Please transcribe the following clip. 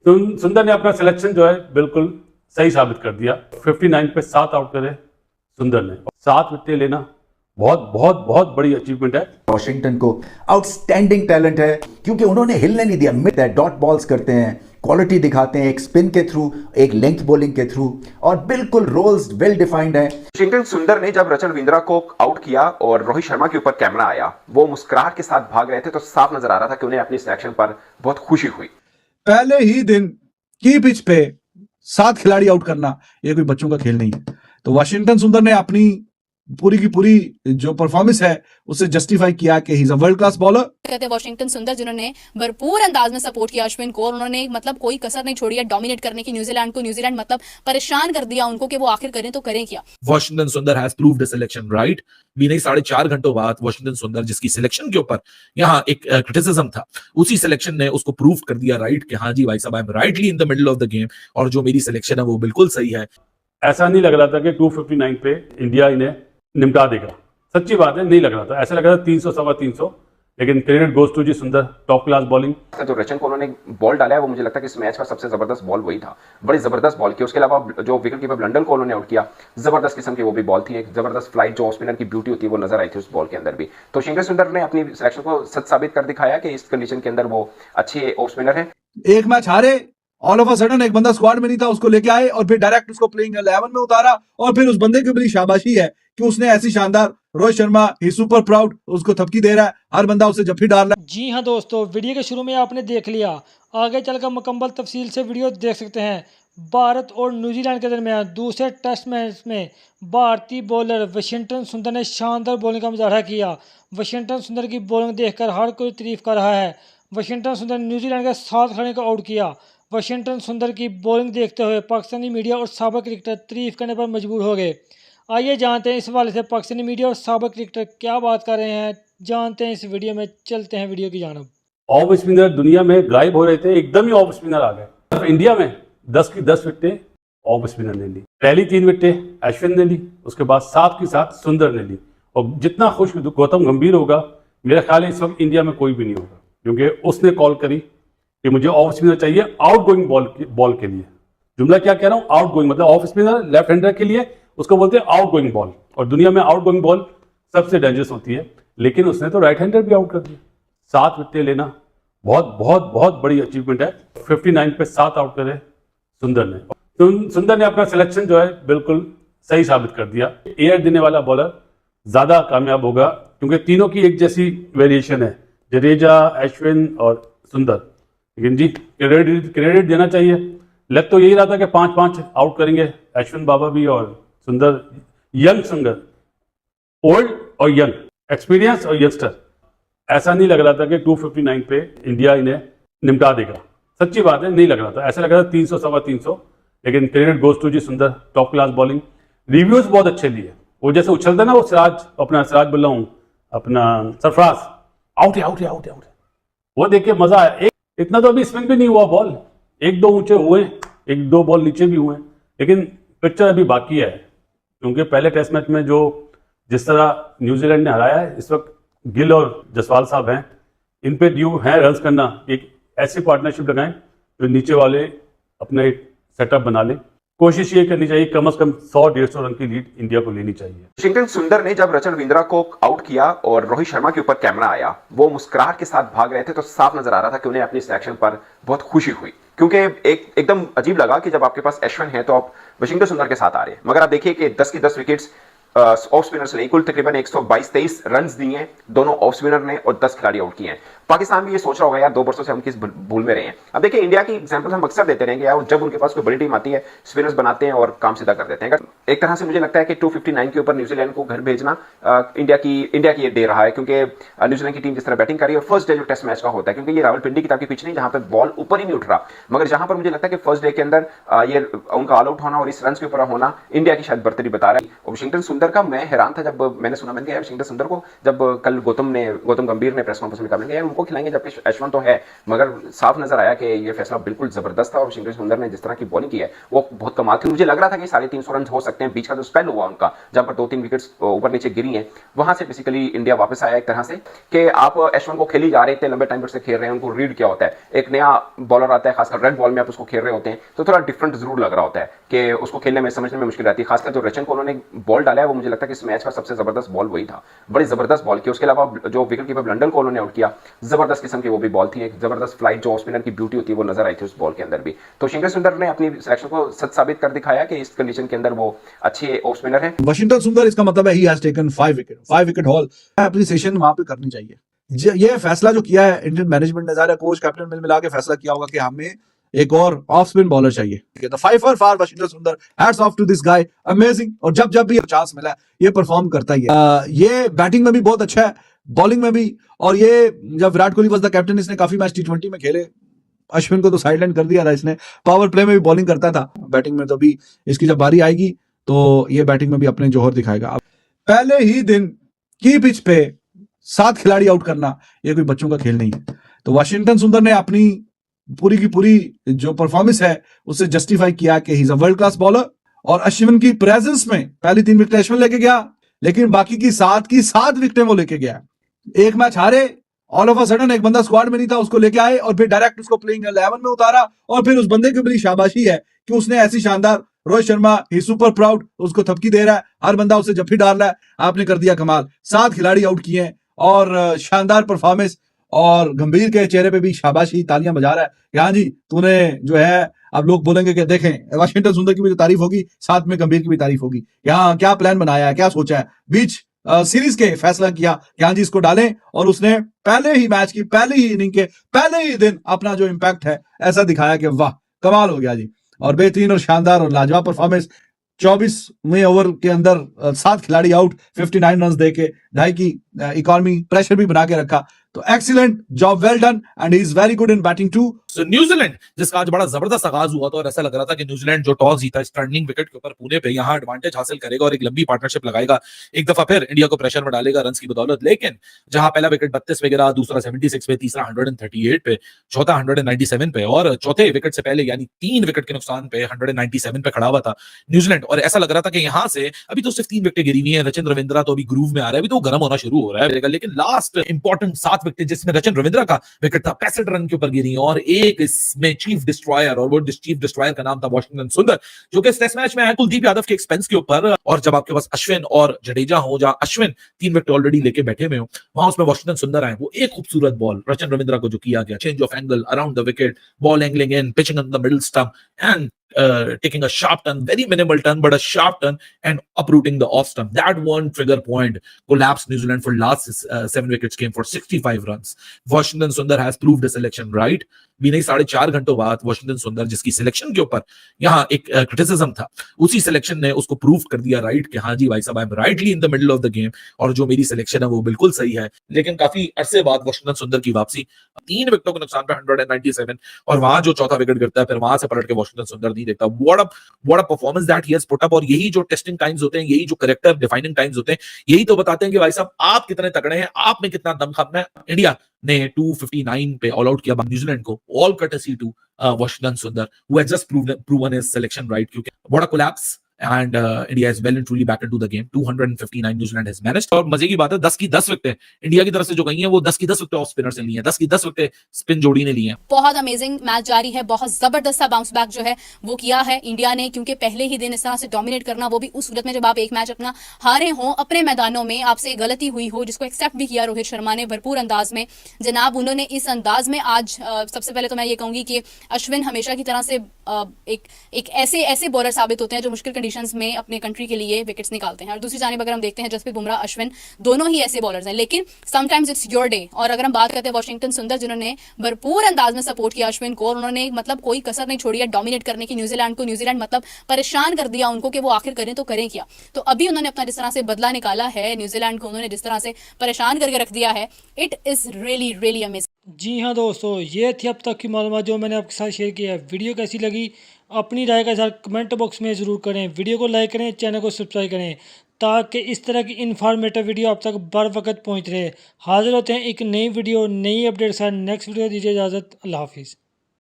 सुंदर ने अपना सिलेक्शन जो है बिल्कुल सही साबित कर दिया। 59 पे 7 आउट करे सुंदर ने, 7 विकेटें लेना बहुत बहुत बहुत बड़ी अचीवमेंट है। वॉशिंगटन को आउटस्टैंडिंग टैलेंट है क्योंकि उन्होंने हिलने नहीं दिया। मिड डॉट बॉल्स करते हैं, क्वालिटी दिखाते हैं, एक स्पिन के थ्रू, एक लेंथ बॉलिंग के थ्रू, और बिल्कुल रोल्स वेल डिफाइंड है। वॉशिंगटन सुंदर ने जब रचन रविंद्रा को आउट किया और रोहित शर्मा के ऊपर कैमरा आया, वो मुस्कुराहट के साथ भाग रहे थे, तो साफ नजर आ रहा था कि उन्हें अपनी सिलेक्शन पर बहुत खुशी हुई। पहले ही दिन की पिच पे 7 खिलाड़ी आउट करना ये कोई बच्चों का खेल नहीं है। तो वाशिंगटन सुंदर ने अपनी पूरी की पूरी जो परफॉर्मेंस है उसे जस्टिफाई किया कि he is a world class bowler. कहते हैं वॉशिंगटन सुंदर जिन्होंने भरपूर अंदाज में सपोर्ट किया अश्विन को, और उन्होंने मतलब कोई कसर नहीं छोड़ी है डोमिनेट करने की न्यूजीलैंड को। न्यूजीलैंड मतलब परेशान कर दिया उनको कि वो आखिर करें तो करें क्या। वॉशिंगटन सुंदर has proved the selection right. भी नहीं 4.5 घंटों बाद वॉशिंगटन सुंदर जिसकी सिलेक्शन के ऊपर यहाँ एक क्रिटिसिज्म था, उसी सिलेक्शन ने उसको प्रूव कर दिया राइट कि हाँ जी भाई साहब I am rightly in the middle of the game, और जो मेरी सिलेक्शन है वो बिल्कुल सही है। ऐसा नहीं लग रहा था कि 259 पे इंडिया इन्हें निपटा देगा, सच्ची बात है नहीं लग रहा था। ऐसा लग रहा था 300 सवा 300, लेकिन क्रेडिट गोज टू जी सुंदर, टॉप क्लास बॉलिंग। जो रचन को उन्होंने बॉल डाला है वो मुझे लगता है कि इस मैच का सबसे जबरदस्त बॉल वही था, बड़ी जबरदस्त बॉल की। उसके अलावा जो विकेट कीपर ब्लंडन को उन्होंने आउट किया, जबरदस्त किस्म की वो भी बॉल थी, एक जबरदस्त फ्लाइट जो ऑफ स्पिनर की ब्यूटी होती है वो नजर आई थी उस बॉल के अंदर भी। तो वॉशिंगटन सुंदर ने अपनी सिलेक्शन को सच साबित कर दिखाया कि इस कंडीशन के अंदर वो अच्छे ऑफ स्पिनर है। एक मैच हारे, ऑल ऑफ अ सडन एक बंदा स्क्वाड में नहीं था, उसको लेके आए और फिर डायरेक्ट उसको प्लेइंग 11 में उतारा, और फिर उस बंदे की बड़ी शाबाशी है कि उसने ऐसी शानदार, रोहित शर्मा ही सुपर प्राउड, उसको थपकी दे रहा है, हर बंदा उसे जफ्फी डाल रहा है। जी हाँ दोस्तों, वीडियो के शुरू में आपने देख लिया, आगे चलकर मुकम्मल तफसील से वीडियो देख सकते हैं। भारत और न्यूजीलैंड के दरमियान दूसरे टेस्ट मैच में भारतीय बॉलर वॉशिंगटन सुंदर ने शानदार बॉलिंग का मुजाहरा किया। वॉशिंगटन सुंदर की बॉलिंग देखकर हर कोई तारीफ कर रहा है। वॉशिंगटन सुंदर ने न्यूजीलैंड के 7 खिलाड़ियों को आउट किया। वॉशिंगटन सुंदर की बॉलिंग देखते हुए पाकिस्तानी मीडिया और साबिक क्रिकेटर तारीफ करने पर मजबूर हो गए। आइए जानते हैं इस हवाले से पाकिस्तानी मीडिया और साबिक क्रिकेटर क्या बात कर रहे हैं, जानते हैं इस वीडियो में। चलते हैं वीडियो की जानब। ऑफ स्पिनर दुनिया में गायब हो रहे थे, एकदम ही ऑफ स्पिनर आ गए। तो इंडिया में 10 की 10 विकेटें ऑफ स्पिनर ने ली। पहली 3 विकेटें अश्विन ने ली, उसके बाद 7 की 7 सुंदर ने ली। और जितना खुश गौतम गंभीर होगा, मेरा ख्याल है इस वक्त इंडिया में कोई भी नहीं होगा, क्योंकि उसने कॉल करी कि मुझे ऑफ स्पिनर चाहिए आउट गोइंग बॉल के लिए। जुमला क्या कह रहा हूँ, आउट गोइंग मतलब ऑफ स्पिनर लेफ्ट हैंडर के लिए उसको बोलते हैं आउट गोइंग बॉल, और दुनिया में आउट गोइंग बॉल सबसे डेंजरस होती है। लेकिन उसने तो राइट हैंडर भी आउट कर दिया। 7 विकेटें लेना बहुत बहुत बहुत बड़ी अचीवमेंट है। 59 पे 7 आउट करे सुंदर ने। सुंदर ने अपना सिलेक्शन जो है बिल्कुल सही साबित कर दिया। एयर देने वाला बॉलर ज्यादा कामयाब होगा, क्योंकि तीनों की एक जैसी वेरिएशन है, जडेजा, अश्विन और सुंदर। लेकिन जी क्रेडिट देना चाहिए। लग तो यही रहा था कि 5-5 आउट करेंगे अश्विन बाबा भी और सुंदर। यंग सुंदर, ओल्ड और यंग, एक्सपीरियंस और यंगस्टर। ऐसा नहीं लग रहा था कि 259 पे इंडिया इन्हें निपटा देगा, सच्ची बात है नहीं लग रहा था। ऐसा लग रहा था 300 सवा 300, लेकिन क्रेडिट गोज टू जी सुंदर, टॉप क्लास बॉलिंग। रिव्यूज बहुत अच्छे लिए। वो जैसे उछलता ना वो सिराज बोल रहा हूँ, अपना सरफराज, आउट है आउट है आउट है आउट है, वो देख के मजा आया। इतना तो अभी स्पिन भी नहीं हुआ बॉल, 1-2 ऊंचे हुए, 1-2 बॉल नीचे भी हुए, लेकिन पिक्चर अभी बाकी है। क्योंकि पहले टेस्ट मैच में जो जिस तरह न्यूजीलैंड ने हराया है, इस वक्त गिल और जसवाल साहब हैं, इन पे ड्यू है रन्स करना। एक ऐसी पार्टनरशिप लगाएं जो नीचे वाले अपना एक सेटअप बना लें। कोशिश ये करनी चाहिए कम से कम 100-150 रन की लीड इंडिया को लेनी चाहिए। वॉशिंगटन सुंदर ने जब रचन रविंद्रा को आउट किया और रोहित शर्मा के ऊपर कैमरा आया, वो मुस्कुराहट के साथ भाग रहे थे, तो साफ नजर आ रहा था कि उन्हें अपनी सिलेक्शन पर बहुत खुशी हुई। क्योंकि एकदम अजीब लगा कि जब आपके पास अश्विन है तो आप वॉशिंगटन सुंदर के साथ आ रहे हैं, मगर आप देखिए कि 10 की 10 विकेट्स ऑफ स्पिनर्स ने कुल तकरीबन 122-23 रन दिए हैं, दोनों ऑफ स्पिनर ने, और 10 खिलाड़ी आउट किए हैं। पाकिस्तान भी ये सोच रहा होगा यार 2 वर्षों से हम किस भूल में रहे हैं। अब देखिए इंडिया की एग्जांपल हम अक्सर देते रहेंगे यार, जब उनके पास कोई बड़ी टीम आती है स्पिनर्स बनाते हैं और काम सीधा कर देते हैं। एक तरह से मुझे लगता है कि 259 के ऊपर न्यूजीलैंड को घर भेजना इंडिया की डे रहा है, क्योंकि न्यूजीलैंड की टीम जिस तरह बैटिंग कर रही है, और फर्स्ट डे जो टेस्ट मैच का होता है, क्योंकि ये रावलपिंडी की तरह पिच नहीं जहां पर बॉल ऊपर ही नहीं उठ रहा, मगर जहां पर मुझे लगता है कि फर्स्ट डे के अंदर ये उनका ऑल आउट होना और इस रन के ऊपर होना इंडिया की शायद बर्तरी बता रहा है। वॉशिंगटन सुंदर का मैं हैरान था जब मैंने सुना, मैंने कहा वॉशिंगटन सुंदर को जब कल गौतम गंभीर ने प्रेस कॉन्फ्रेंस में कहा, उनको खिलाएंगे, जबकि अश्विन तो है, मगर साफ नजर आया कि ये फैसला बिल्कुल जबरदस्त था और वशिंगटन सुंदर ने जिस तरह की बॉलिंग की है वो बहुत कमाल थी। मुझे लग रहा था कि 350 रन हो सकते हैं। बीच का जो स्पेल हुआ उनका, जहां पर 2-3 विकेट्स ऊपर नीचे गिरी हैं, वहां से बेसिकली इंडिया वापस आया एक तरह से कि आप अश्विन को खेली जा रहे थे, लंबे टाइम से खेल रहे हैं, उनको रीड क्या होता है, एक नया बॉलर आता है, खासकर रेड बॉल में आप उसको खेल रहे होते हैं तो थोड़ा डिफरेंट जरूर लग रहा होता है कि उसको खेलने में समझने में मुश्किल रहती है। खासकर जो रचन को उन्होंने बॉल डाला है वो मुझे लगता है कि इस मैच का सबसे जबरदस्त बॉल वही था, बड़ी जबरदस्त बॉल की। उसके अलावा जो विकेट कीपर ब्लंडन को उन्होंने आउट किया, जबरदस्त किस्म की वो भी बॉल थी, एक जबरदस्त फ्लाइट जो ऑफ स्पिनर की ब्यूटी होती है वो नजर आई थी उस बॉल के अंदर भी। तो वशिंगटन सुंदर ने अपनी सिलेक्शन को सच साबित कर दिखाया कि इस कंडीशन के अंदर वो अच्छे ऑफ स्पिनर है। वशिंगटन सुंदर, इसका मतलब है he has taken 5 wicket haul. Appreciation वहां पे करनी चाहिए। ये फैसला जो किया है इंडियन मैनेजमेंट ने, ज़ाहिर कोच कैप्टन मिल मिला के फैसला किया होगा कि हमें एक और ऑफ स्पिन बॉलर चाहिए। The fiver for Washington Sundar, hats off to this guy, amazing. और जब भी चांस मिला है ये परफॉर्म करता ही है। ये बैटिंग में भी बहुत अच्छा है, बॉलिंग में भी। और ये जब Virat Kohli was the captain, इसने काफी मैच T20 में खेले। अश्विन को तो साइडलाइन कर दिया था इसने, पावर प्ले में भी बॉलिंग करता था, बैटिंग में तो भी इसकी जब बारी आएगी तो ये बैटिंग में भी अपने जोहर दिखाएगा। अब पहले ही दिन की पिच पे 7 खिलाड़ी आउट करना ये कोई बच्चों का खेल नहीं है। तो वशिंगटन सुंदर ने अपनी पूरी की पूरी जो परफॉर्मेंस है उससे जस्टिफाई किया कि he is a world class bowler. और अश्विन की प्रेजेंस में पहली 3 विकेट अश्विन लेके गया, लेकिन बाकी की 7 विकेटें वो लेके गया। एक मैच हारे, ऑल ऑफ अ सडन एक बंदा स्क्वाड में नहीं था, उसको लेके आए और फिर डायरेक्ट उसको प्लेइंग 11 में उतारा। और फिर उस बंदे की बड़ी शाबाशी है कि उसने ऐसी शानदार, रोहित शर्मा ही सुपर प्राउड, उसको थपकी दे रहा है, हर बंदा उसे जफ्फी डाल रहा है, आपने कर दिया कमाल। 7 खिलाड़ी आउट किए हैं और शानदार परफॉर्मेंस। और गंभीर के चेहरे पे भी शाबाशी, तालियां बजा रहा है कि हाँ जी तूने जो है, अब लोग बोलेंगे कि देखें वशिंगटन सुंदर की भी तो तारीफ होगी, साथ में गंभीर की भी तारीफ होगी। यहाँ क्या प्लान बनाया है, क्या सोचा है, बीच सीरीज के फैसला किया कि हाँ जी इसको डालें। और उसने पहले ही मैच की पहली ही इनिंग के पहले ही दिन अपना जो इम्पैक्ट है ऐसा दिखाया कि वाह कमाल हो गया जी। और बेहतरीन और शानदार और लाजवाब परफॉर्मेंस। 24वें ओवर के अंदर 7 खिलाड़ी आउट, 59 रन देके 2.5 की इकोनॉमी, प्रेशर भी बना के रखा। तो excellent job, well done, and he is very good in batting too. So, New Zealand जिसका आज बड़ा जबरदस्त आगाज हुआ था और ऐसा लग रहा था कि न्यूजीलैंड जो टॉस जीता है टर्निंग विकेट के ऊपर पुणे पे, यहां एडवांटेज हासिल करेगा और एक लंबी पार्टनरशिप लगाएगा, एक दफा फिर इंडिया को प्रेशर में डालेगा रन की बदौलत। लेकिन जहां पहला विकेट 32 पे गिरा, दूसरा 76 पे, तीसरा 138 पे, चौथा 197 पे और चौथे विकेट से पहले यानी 3 विकेट के नुकसान पे 197 पे खड़ा हुआ था न्यूजीलैंड। और ऐसा लग रहा था कि यहां से अभी तो सिर्फ 3 विकेट गिरी हुई है, रचिन रविंद्रा तो अभी ग्रूव में आ रहा है, अभी तो गर्म होना शुरू हो रहा है। लेकिन लास्ट इंपॉर्टेंट 7 विकेट जिसमें रचिन रविंद्रा का विकेट था 65 रन के ऊपर गिरी और एक इसमें चीफ डिस्ट्रॉयर, और वो चीफ डिस्ट्रॉयर का नाम था वॉशिंगटन सुंदर, जो कि इस टेस्ट मैच में आया कुलदीप यादव के एक्सपेंस के ऊपर। और जब आपके पास अश्विन और जडेजा हो, जहां अश्विन 3 विकेट ऑलरेडी लेके बैठे हुए हो, वहां उसमें वॉशिंगटन सुंदर आए, वो एक खूबसूरत बॉल रचिन रविंद्रा को जो किया गया, change of angle around the wicket, ball angling in, pitching on the middle stump and taking a sharp turn, very minimal turn, but a sharp turn and uprooting the off stump. That one trigger point collapsed New Zealand for last 7 wickets came for 65 runs. Washington Sundar has proved his selection right. भी नहीं 4.5 घंटों बाद Washington सुंदर जिसकी selection के ऊपर यहाँ एक क्रिटिसिज्म था, उसी सिलेक्शन ने उसको प्रूव कर दिया राइट कि हाँ जी भाई साहब, I am rightly in the middle of the game और जो मेरी सिलेक्शन है वो बिल्कुल सही है। लेकिन काफी अरसे बाद वॉशिंगटन सुंदर की वापसी, 3 विकेटों के नुकसान पे 197 और वहां जो चौथा विकेट गिरता है फिर वहां से पलट के वॉशिंगटन सुंदर नहीं देखता। What a performance that he has put up. और यही जो टेस्टिंग टाइम्स होते हैं, यही जो कैरेक्टर डिफाइनिंग टाइम्स होते हैं, यही तो बताते हैं कि भाई साहब आप कितने तगड़े हैं, आप में कितना दमखम है। इंडिया ने 259 पे ऑल आउट किया न्यूजीलैंड को, all courtesy to Washington Sundar, who has just proven his selection right. क्योंकि what a collapse and India is well and truly back into the game. 259 New Zealand has managed. और मजे की बात है 10 की 10 विकेटें India की तरफ से जो गई हैं वो 10 की 10 विकेटें ऑफ स्पिनर से ली हैं, 10 की 10 विकेटें स्पिन जोड़ी ने ली हैं। बहुत अमेजिंग मैच जारी है, बहुत जबरदस्त सा बाउंस बैक जो है वो किया है इंडिया ने, क्योंकि पहले ही दिन इस तरह से डोमिनेट करना, वो भी उस सूरत में जब आप एक मैच अपना हारे हो, अपने मैदानों में आपसे गलती हुई हो, जिसको एक्सेप्ट भी किया रोहित शर्मा ने भरपूर अंदाज में। जनाब उन्होंने इस अंदाज में आज सबसे पहले तो मैं ये कहूंगी कि अश्विन हमेशा की तरह से एक ऐसे बॉलर साबित होते हैं जो मुश्किल कंडीशंस में अपने कंट्री के लिए विकेट्स निकालते हैं। और दूसरी जानिब अगर हम देखते हैं जसप्रीत बुमराह, अश्विन दोनों ही ऐसे बॉलर्स हैं, लेकिन समटाइम्स इट्स योर डे। और अगर हम बात करते हैं वॉशिंगटन सुंदर, जिन्होंने भरपूर अंदाज में सपोर्ट किया अश्विन को, और उन्होंने मतलब कोई कसर नहीं छोड़ी है डोमिनेट करने की न्यूजीलैंड को। न्यूजीलैंड मतलब परेशान कर दिया उनको कि वो आखिर करें तो करें क्या। तो अभी उन्होंने अपना जिस तरह से बदला निकाला है, न्यूजीलैंड को उन्होंने जिस तरह से परेशान करके रख दिया है, it is really really amazing. जी हाँ दोस्तों, ये थी अब तक की मालूमात जो मैंने आपके साथ शेयर किया है। वीडियो कैसी लगी अपनी राय का इज़हार कमेंट बॉक्स में ज़रूर करें, वीडियो को लाइक करें, चैनल को सब्सक्राइब करें ताकि इस तरह की इन्फॉर्मेटिव वीडियो आप तक बर वक्त पहुँच रहे। हाजिर होते हैं एक नई वीडियो नई अपडेट के साथ। नेक्स्ट वीडियो दीजिए इजाज़त। अल्लाह हाफिज़।